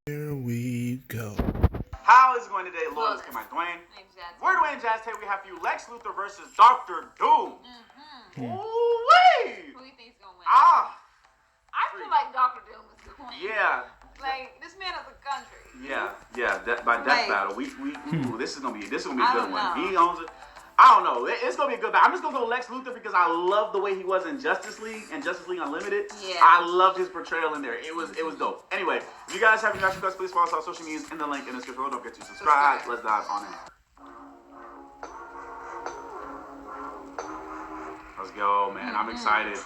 Here we go. How is it going today, Lord? Let's get my Dwayne. We're Dwayne Jazz. Today we have for you Lex Luthor versus Dr. Doom. Who Ooh-wee! do you think's gonna win? Ah, I feel like Dr. Doom is gonna win. yeah, Like, this man is a country. yeah. By death Like- battle, ooh, this is gonna be a good one. know. He owns it. I don't know. It's gonna be a good battle. I'm just gonna go Lex Luthor because I love the way he was in Justice League and Justice League Unlimited. Yeah. I loved his portrayal in there. It was dope. Anyway, if you guys have any requests, please follow us on social medias in the link in the description. Don't forget to subscribe. Let's dive on in. Let's go, man. I'm excited.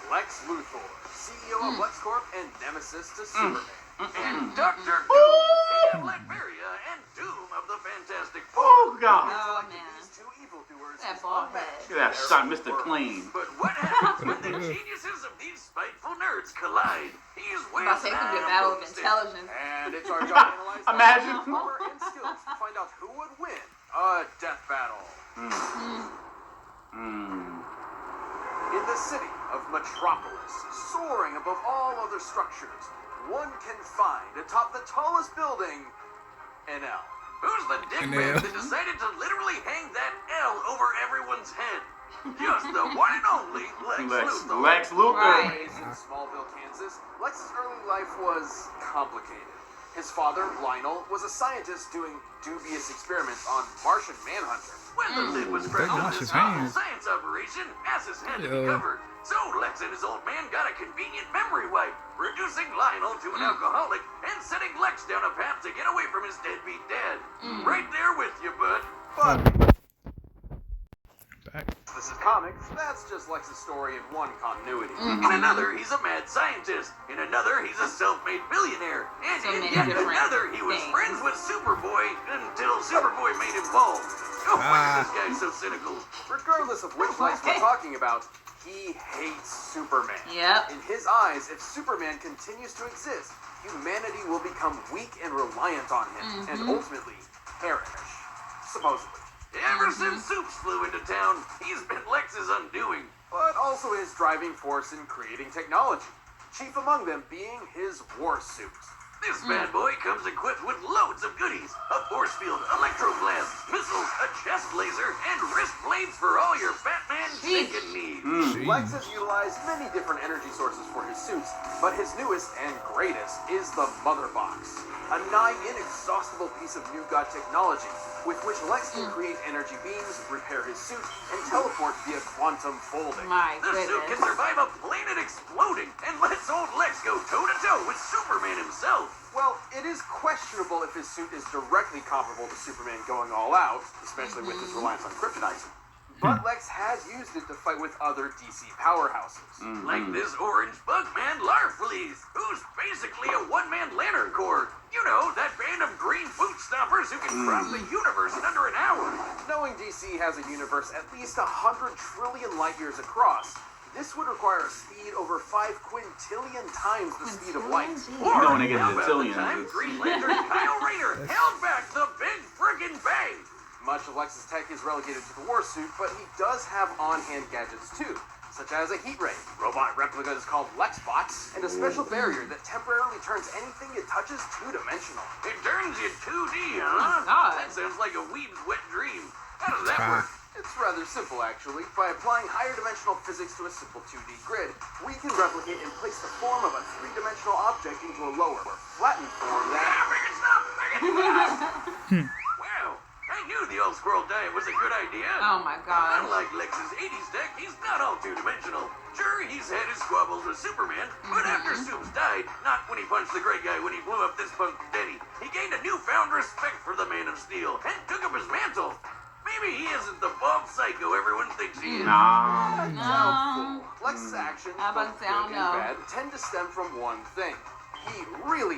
Lex Luthor, CEO of LexCorp and nemesis to Superman. And Dr. Doom, Blackberia, and Doom of the Fantastic Four. Oh, God. Oh, man. These two evildoers That is bald head. unmatched. Look at that shot, Mr. Clean. But what happens when the geniuses of these spiteful nerds collide? He's I'm about to say it could be a battle of intelligence. And it's our job to analyze that Imagine. power and skills to find out who would win a death battle. In the city of Metropolis, soaring above all other structures, one can find atop the tallest building an L. Who's the dickbag that decided to literally hang that L over everyone's head? Just the one and only Luthor. Lex Luthor. Right. Raised in Smallville, Kansas, Lex's early life was complicated. His father, Lionel, was a scientist doing dubious experiments on Martian Manhunter. When the lid was pressed on wash this his awful hands. science operation, asses had to be Yeah. covered. So Lex and his old man got a convenient memory wipe, reducing Lionel to an alcoholic and setting Lex down a path to get away from his deadbeat dad. Right there with you, bud. But Back. this is comics, that's just Lex's story in one continuity. In another, he's a mad scientist. In another, he's a self-made billionaire. And So in many yet different another, he was things. friends with Superboy until Superboy made him bald. Oh, why is this guy so cynical? Regardless of which Lex we're talking about, he hates Superman. Yep. In his eyes, if Superman continues to exist, humanity will become weak and reliant on him, and ultimately perish. Supposedly. Ever since Soups flew into town, he's been Lex's undoing. But also his driving force in creating technology. Chief among them being his war suit. This bad boy comes equipped with loads of goodies. A force field, electroblast, missiles, a chest laser, and wrist blades for all your Batman thinking needs. Lex has utilized many different energy sources for his suits, but his newest and greatest is the Mother Box. A nigh inexhaustible piece of new god technology with which Lex can create energy beams, repair his suit, and teleport via quantum folding. My The suit can goodness. survive a planet exploding and lets old Lex go toe-to-toe with Superman himself. Well, it is questionable if his suit is directly comparable to Superman going all out, especially with his reliance on kryptonite. But Lex has used it to fight with other DC powerhouses. Like this orange bug man, Larfleeze, who's basically a one-man Lantern Corps. You know, that band of green boot stompers who can cross the universe in under an hour. Knowing DC has a universe at least 100 trillion light years across, this would require a speed over 5 quintillion times the speed of light. Or know when they get how to the about zillions, time it's- Green Lantern Kyle Rayner held back the big friggin' bang. Much of Lex's tech is relegated to the war suit, but he does have on-hand gadgets too, such as a heat ray, robot replicas called Lexbots, and a special barrier that temporarily turns anything it touches two-dimensional. It turns you 2D, huh? Oh my God. That sounds like a weeb's wet dream. How does that work? It's rather simple, actually. By applying higher dimensional physics to a simple 2D grid, we can replicate and place the form of a three-dimensional object into a lower, or flattened form that... Make it stop! Make it stop! Wow, I knew the old squirrel diet was a good idea. Oh my God. Unlike Lex's 80s tech, he's not all two-dimensional. Sure, he's had his squabbles with Superman, but after Soups died, not when he punched the gray guy when he blew up this punk Denny, he gained a newfound respect for the Man of Steel and took up his mantle. Maybe he isn't the bald psycho everyone thinks he is. Nah. No. Lex's actions, How about both to say, I good don't and know. bad, tend to stem from one thing. He really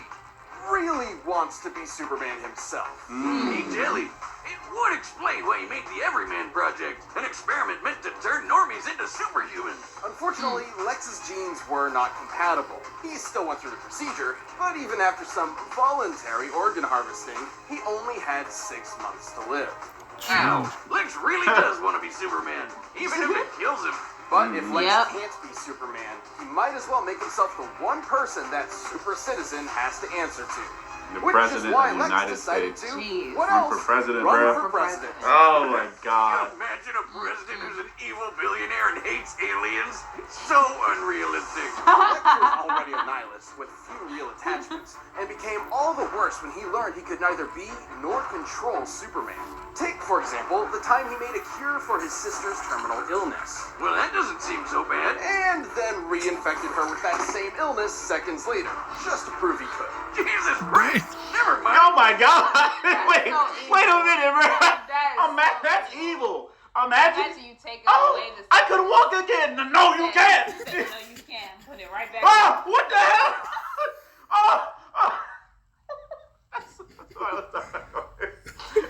wants to be Superman himself. Hey, Jelly, it would explain why he made the Everyman Project, an experiment meant to turn normies into superhumans. Unfortunately, Lex's genes were not compatible. He still went through the procedure, but even after some voluntary organ harvesting, he only had 6 months to live. Wow, Lex really does want to be Superman, even if it kills him. But if Lex Yep. can't be Superman, he might as well make himself the one person that super citizen has to answer to. The Which president is why of the Lex United decided States. to, Jeez. what Run else? for president, Run bruh. for president. Oh my Can god. you imagine a president who's an evil billionaire and hates aliens? So unrealistic. Lex was already a nihilist with few real attachments, and became all the worse when he learned he could neither be nor control Superman. Take, for example, the time he made a cure for his sister's terminal illness, Well, that doesn't seem so bad. and then reinfected her with that same illness seconds later, just to prove he could. Jesus Christ! Never mind. Oh my god. Wait, so wait a evil. minute, bro. That is so That's evil. Imagine. Imagine you take Oh, away the. I could walk again. No, you can't. No, you can't. Put it right back. Oh, what the hell? Oh.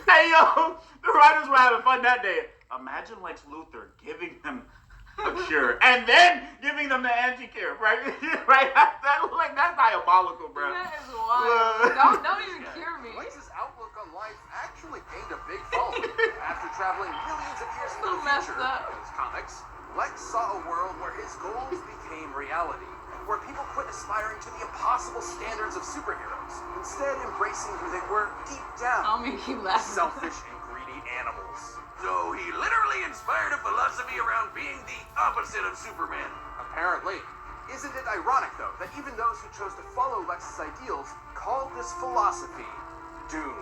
Hey, yo, the writers were having fun that day. Imagine Lex Luthor giving them a cure and then giving them the anti-cure, right? Right? That's diabolical, bro. That is wild. Don't even cure me. Lex's outlook on life actually gained a big following. After traveling millions of years into So the messed future, up. in his comics, Lex saw a world where his goals became reality, where people quit aspiring to the impossible standards of superheroes, instead embracing who they were deep down, I'll make you laugh. selfish and greedy animals. So he literally inspired a philosophy around being the opposite of Superman. Apparently. Isn't it ironic, though, that even those who chose to follow Lex's ideals called this philosophy doom?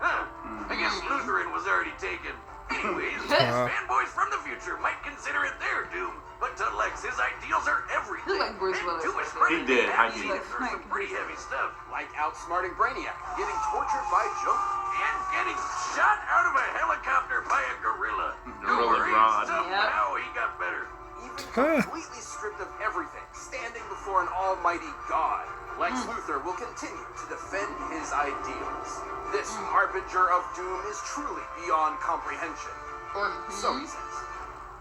Huh. I guess Lutheran was already taken. Anyways, fanboys from the future might consider it their doom, but to Lex, his ideals are everything. He looked like Bruce And Willis to his right He credit, did, have I seen did. him through some pretty heavy stuff. Like outsmarting Brainiac, getting tortured by Joker. And getting shot out of a helicopter by a gorilla. No Gorilla worries, Rod. somehow he got better. Even completely stripped of everything, standing before an almighty God, Lex Luthor will continue to defend his ideals. This harbinger of doom is truly beyond comprehension. Or so he says.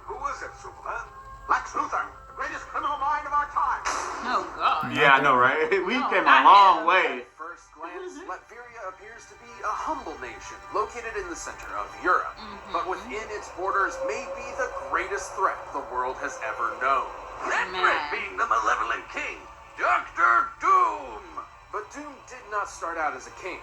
Who is it, Superman? Lex Luthor, the greatest criminal mind of our time. Oh God. Yeah, I know, right? We No, came a not long him. way. At first glance, Latveria appears to be a humble nation located in the center of Europe, but within its borders may be the greatest threat the world has ever known. That Man. threat being the malevolent king, Dr. Doom. But Doom did not start out as a king.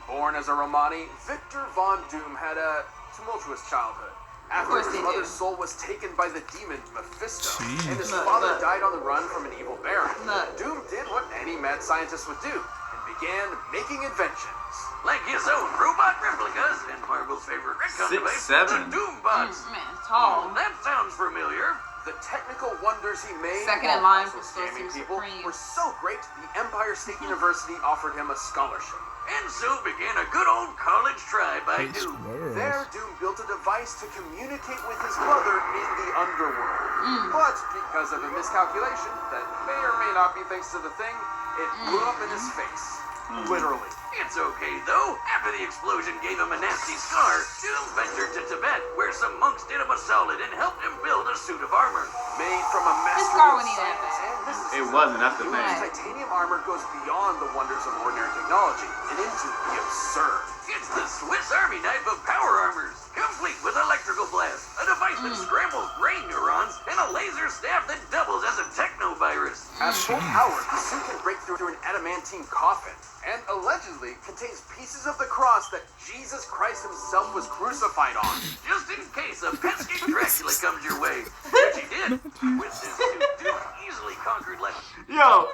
Born as a Romani, Victor von Doom had a tumultuous childhood. After course his they mother's do. soul was taken by the demon Mephisto, and his Look, father look. died on the run from an evil baron, Look. Doom did what any mad scientist would do, and began making inventions. Like his own robot replicas and Marvel's favorite retcon 6'7". device, the Doombots. Man, Oh, tall. that sounds familiar. The technical wonders he made Second in while line also for scamming Sorcerer people Supreme. were so great, the Empire State University offered him a scholarship. And so began a good old college try by Hey, Doom. There, Doom built a device to communicate with his mother in the underworld. But because of a miscalculation that may or may not be thanks to the thing, it blew up in his face. Literally. It's okay though. After the explosion gave him a nasty scar, Doom ventured to Tibet, where some monks did him a solid and helped him build a suit of armor. Made from a mastery scar of wasn't even that science bad. and mysticism. It wasn't, that's the Doom's thing. titanium armor goes beyond the wonders of ordinary technology and into the absurd. It's the Swiss Army knife of power armors, complete with electrical blast, a device that scrambles brain neurons, and a laser staff that doubles as a technovirus. At full power, the suit can break through an adamantine coffin, and allegedly contains pieces of the cross that Jesus Christ himself was crucified on. Just in case a pesky Dracula comes your way, which he did. With this suit, Doom easily conquered like Yo,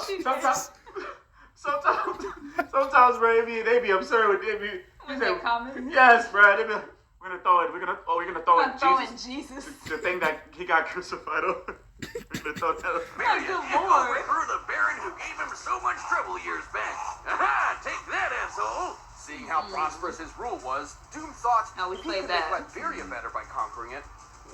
She sometimes, bro, they be absurd with they be. With their comments? Yes, bro. They be like, we're gonna throw in I'm throwing Jesus, Jesus. the thing that he got crucified on. We're gonna throw that. Marion, good and lord. overthrew the Baron who gave him so much trouble years back. Aha! Take that, asshole! Seeing how prosperous his rule was, Doom thought Oh, we he played could make that. Latveria better by conquering it.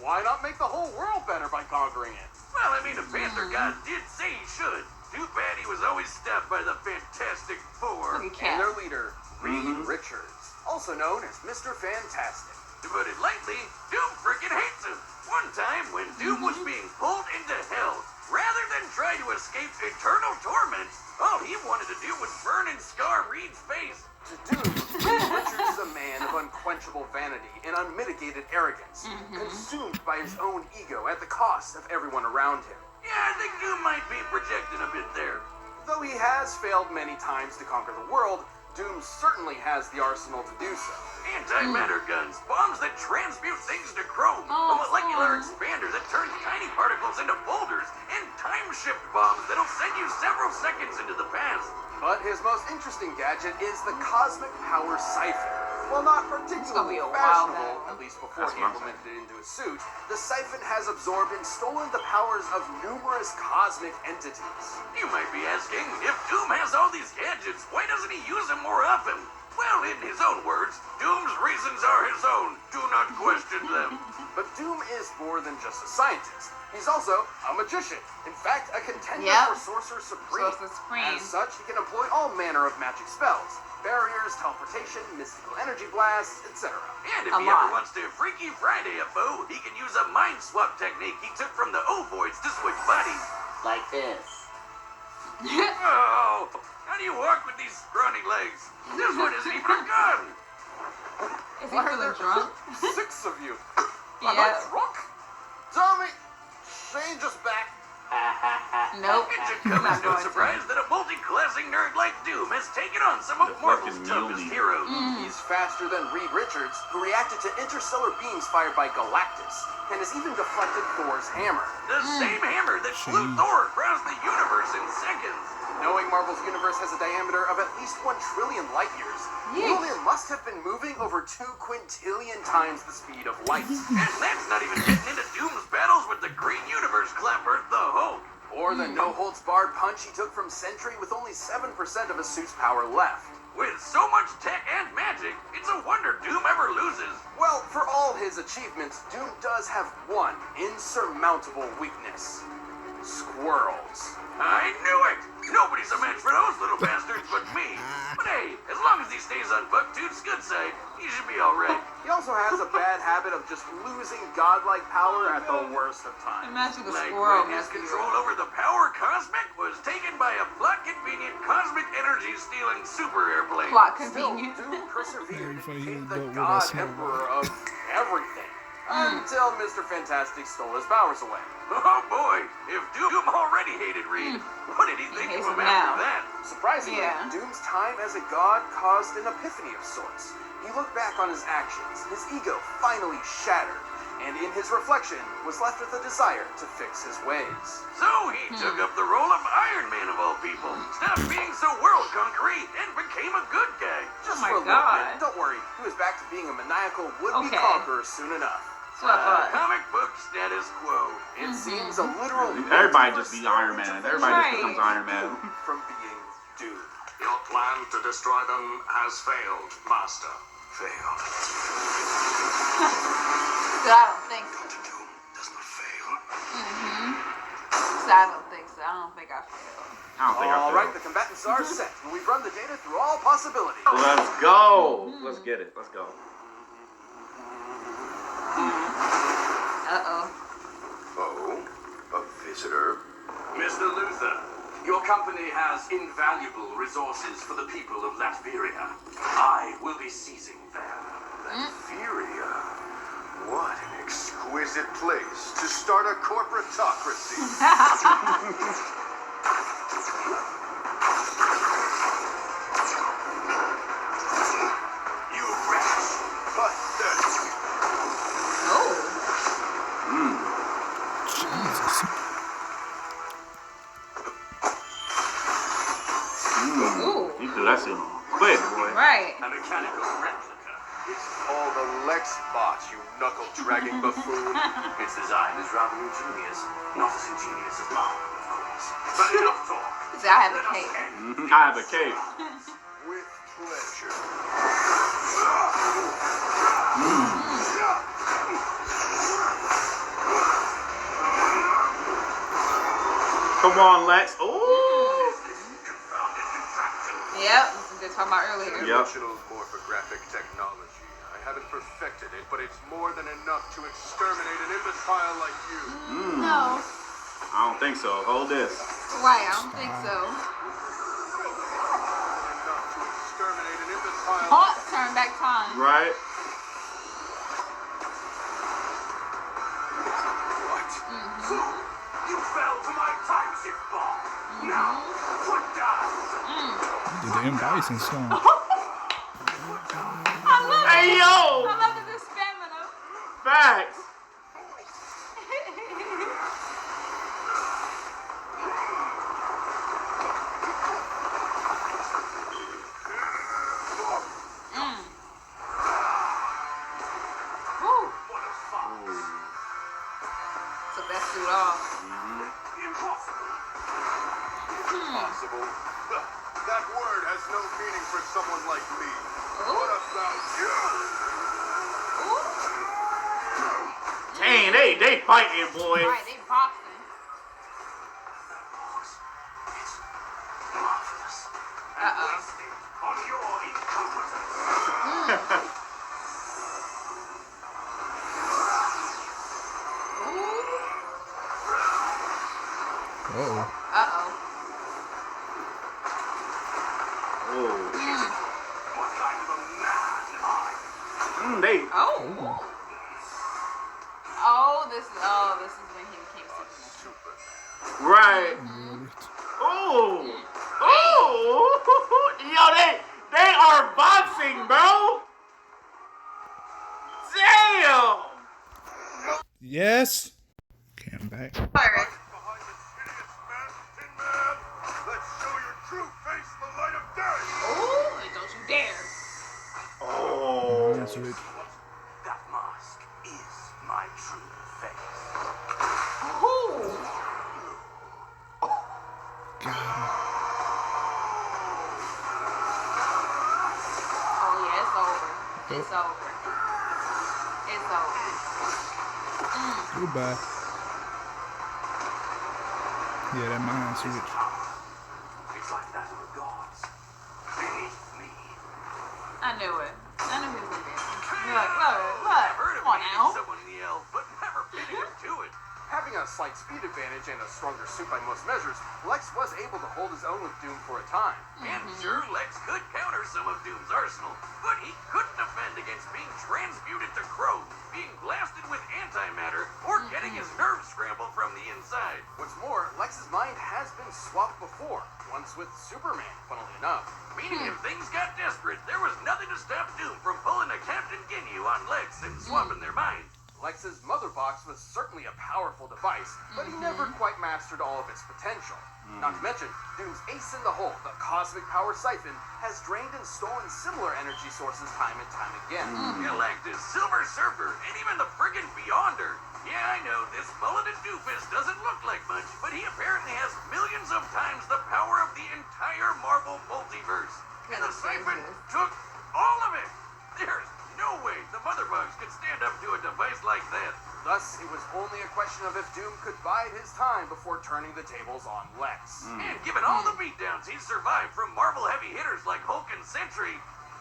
Why not make the whole world better by conquering it? Well, I mean, the Panther God did say he should. Too bad he was always stopped by the Fantastic Four. Look at And Cat. their leader, Reed Richards, also known as Mr. Fantastic. To put it lightly, Doom freaking hates him. One time, when Doom was being pulled into hell, rather than try to escape eternal torment, all he he wanted to do was burn and scar Reed's face. To Doom, Richards is a man of unquenchable vanity and unmitigated arrogance, consumed by his own ego at the cost of everyone around him. Yeah, I think Doom might be projecting a bit there. Though he has failed many times to conquer the world, Doom certainly has the arsenal to do so. Antimatter guns, bombs that transmute things to chrome, a Oh, molecular fun. expander that turns tiny particles into boulders, and time-shift bombs that'll send you several seconds into the past. But his most interesting gadget is the Cosmic Power Siphon. While not gonna particularly be a while, fashionable, though. at least before That's he what I'm implemented it into his suit, the siphon has absorbed and stolen the powers of numerous cosmic entities. You might be asking, if Doom has all these gadgets, why doesn't he use them more often? Well, in his own words, Doom's reasons are his own. Do not question them. But Doom is more than just a scientist. He's also a magician. In fact, a contender Yep. for Sorcerer Supreme. Sorcerer Supreme. As such, he can employ all manner of magic spells. Barriers, teleportation, mystical energy blasts, etc. And if A he lot. ever wants to Freaky Friday a foe, he can use a mind swap technique he took from the Ovoids to switch bodies. Like this. Oh, how do you walk with these scrawny legs? This one isn't even a gun. Is he Why are feeling there drunk? 6 of you? Am I Yeah. drunk? Tommy, Shane just back. Nope. It should He's come as not no going to. surprise that a multi-classing nerd like Doom has taken on some of The Marvel's fucking toughest muley. heroes. He's faster than Reed Richards, who reacted to interstellar beams fired by Galactus, and has even deflected Thor's hammer. The same hammer that flew Thor across the universe in seconds. Knowing Marvel's universe has a diameter of at least 1 trillion light years, Yeesh. Mjolnir must have been moving over 2 quintillion times the speed of light. And that's not even getting into Doom's battles with the Green Universe Clapper, the Hulk. Or the no-holds-barred punch he took from Sentry with only 7% of his suit's power left. With so much tech and magic, it's a wonder Doom ever loses. Well, for all his achievements, Doom does have one insurmountable weakness. Squirrels. I knew it! Nobody's a match for those little bastards but me. But hey, as long as he stays on Bucktooth's good side, he should be alright. He also has a bad habit of just losing godlike power at the worst of times. Imagine the Like squirrel when his messing control you. over the power cosmic was taken by a plot-convenient cosmic energy-stealing super airplane. Plot Still, convenient. Doom persevered and funny became he the ended up with god us, huh? emperor of everything. Until Mr. Fantastic stole his powers away. Oh boy, if Doom already hated Reed, what did he think hates of him him after now. that? Surprisingly, Yeah. Doom's time as a god caused an epiphany of sorts. He looked back on his actions, his ego finally shattered, and in his reflection was left with a desire to fix his ways. So he took up the role of Iron Man of all people, stopped being so world-conquering, and became a good guy. Just my for a little God. bit. Don't worry, he was back to being a maniacal would-be Okay. conqueror soon enough. So I thought. Comic book status quo. It seems a literal Everybody just be Iron Man. Everybody Right. just becomes Iron Man. from being Doom. Your plan to destroy them has failed, Master. Failed. So I don't think so. To Doom does not fail. So I don't think so. I don't think I failed. I don't think I All feel right, the combatants are set, and we've run the data through all possibilities. Let's go. Let's get it. Let's go. Uh-oh. Oh, a visitor. Mr. Luthor, your company has invaluable resources for the people of Latveria. I will be seizing them. Latveria. What an exquisite place to start a corporatocracy. You rats! But Oh. Jesus. Ooh. You do that shit quick, boy. Right. A mechanical replica. it's called a Lexbot, you knuckle-dragging buffoon. Its design is rather ingenious. Not as ingenious as mine, of course. But enough talk. See, I have a Let us cape. end. I have a cape. With pleasure. Come on, Lex. Ooh. Yep. This is what talking about earlier. Yep. Dimensional morphographic technology. I haven't perfected it, but it's more than enough to exterminate an imbecile like you. No. I don't think so. Hold this. Right. I don't think so. Right? What? Fool! You fell to my time shift ball. Now, what does? The damn dice and stuff. Hey, yo! I love that this stamina. Facts. Woo. What a fox. Took that suit off. Impossible. Impossible. That word has no meaning for someone like me. What about you? Dang, they fighting, boy. Alright, they boxing. It's marvelous. And wasted on your incompetence. Uh-oh. Uh-oh. Oh. What kind of a man are you? They. Oh. Oh, this is when he became Superman. Right. Really? Oh. Oh. Yo, they are boxing, bro. Damn. Yes. Okay, I'm back. Alright. Behind this hideous mask, Tin Man. Let's show your true face in the light of day. Oh, don't you dare. Oh. Answer it. That mask is my true face. Ooh. God. Oh yeah, it's over. It's over. It's over. Goodbye. Yeah, that mind switch. It's like that of the gods. Beneath me. I knew it. I knew he was gonna be it. You're like, what? Heard of Come on beating now. someone in the elf, but never fitting him to it. Having a slight speed advantage and a stronger suit by most measures, Lex was able to hold his own with Doom for a time. And sure, Lex could counter some of Doom's arsenal, but he couldn't defend against being transmuted to crow, being blasted with antimatter, or getting his nerves scrambled from the inside. What's more, Lex's mind has been swapped before, once with Superman, funnily enough. Meaning if things got desperate, there was nothing to stop Doom from pulling a Captain Ginyu on Lex and swapping their minds. Lex's mother box was certainly a powerful device, but he never quite mastered all of its potential. Not to mention, Doom's ace in the hole, the cosmic power siphon, has drained and stolen similar energy sources time and time again. Galactus, Silver Surfer, and even the friggin' Beyonder. Yeah, I know, this mulleted doofus doesn't look like much, but he apparently has millions of times the power of the entire Marvel multiverse. And the siphon took all of it. There's no way the Mother Bugs could stand up to a device like that. Thus, it was only a question of if Doom could bide his time before turning the tables on Lex. And given all the beatdowns he's survived from Marvel heavy hitters like Hulk and Sentry,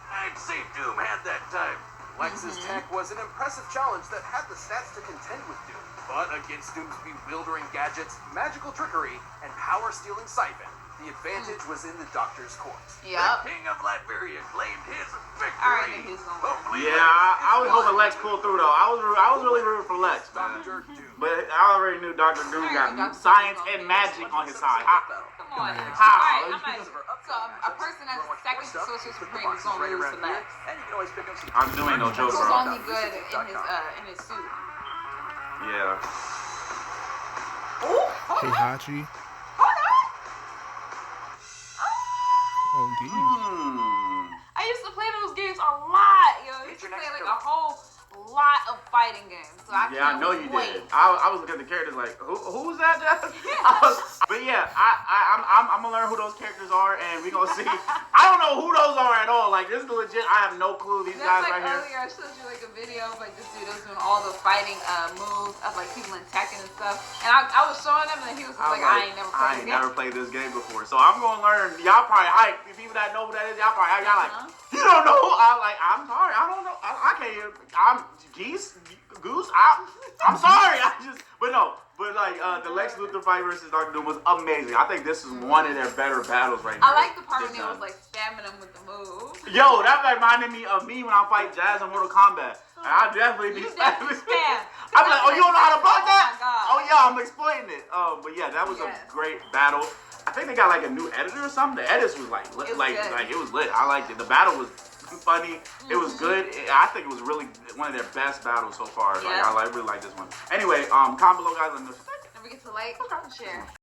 I'd say Doom had that time. Lex's tech was an impressive challenge that had the stats to contend with Doom. But against Doom's bewildering gadgets, magical trickery, and power-stealing siphon, the advantage was in the Doctor's court. The Yep. King of Latveria claimed his victory. I already knew he was gonna win. Hopefully Yeah, Lex I was is hoping Lex pulled through though. I was really rooting for Lex, man. Dr. Doom. But I already knew Dr. Doom got science and magic on his side. Come on. How? Alright, I'm not. So a person that's second to Sorcerer Supreme is gonna lose to Lex. And you can always pick up some I'm doing no joke, Who's bro. only good in his suit. Yeah. Oh, hold Hey, on. Hachi. Hold on. Oh, geez. I used to play those games a lot, yo. I used to play like a whole lot of fighting games. So I Yeah, I can't know you wait. did. I was looking at the characters like, who's that, Jeff? But yeah, I'm gonna learn who those characters are, and we gonna see. I don't know who those are at all. Like, this is legit. I have no clue. These That's guys like right here. earlier, I showed you like a video of like this dude was doing all the fighting moves of like people in Tekken and stuff. And I was showing him, and he was just like, I ain't never played this game. Played this game before, so I'm gonna learn. Y'all probably hype. People that know who that is, y'all probably y'all like, Uh-huh. you don't know who. I'm sorry, I don't know. I can't even. Goose. I'm sorry. The Lex Luthor fight versus Dr. Doom was amazing. I think this is one of their better battles right now. I like the part when he was like spamming him with the move. Yo, that reminded me of me when I fight Jazz in Mortal Kombat. And I definitely be spamming. I'm like, oh, you don't know how to block that? Oh my God. Oh yeah, I'm exploiting it. But yeah, that was a great battle. I think they got like a new editor or something. The edits was like it was lit. I liked it. The battle was funny. It was good. I think it was really one of their best battles so far. Yeah. I really like this one. Anyway, comment below, guys. Don't forget to like, subscribe, and share.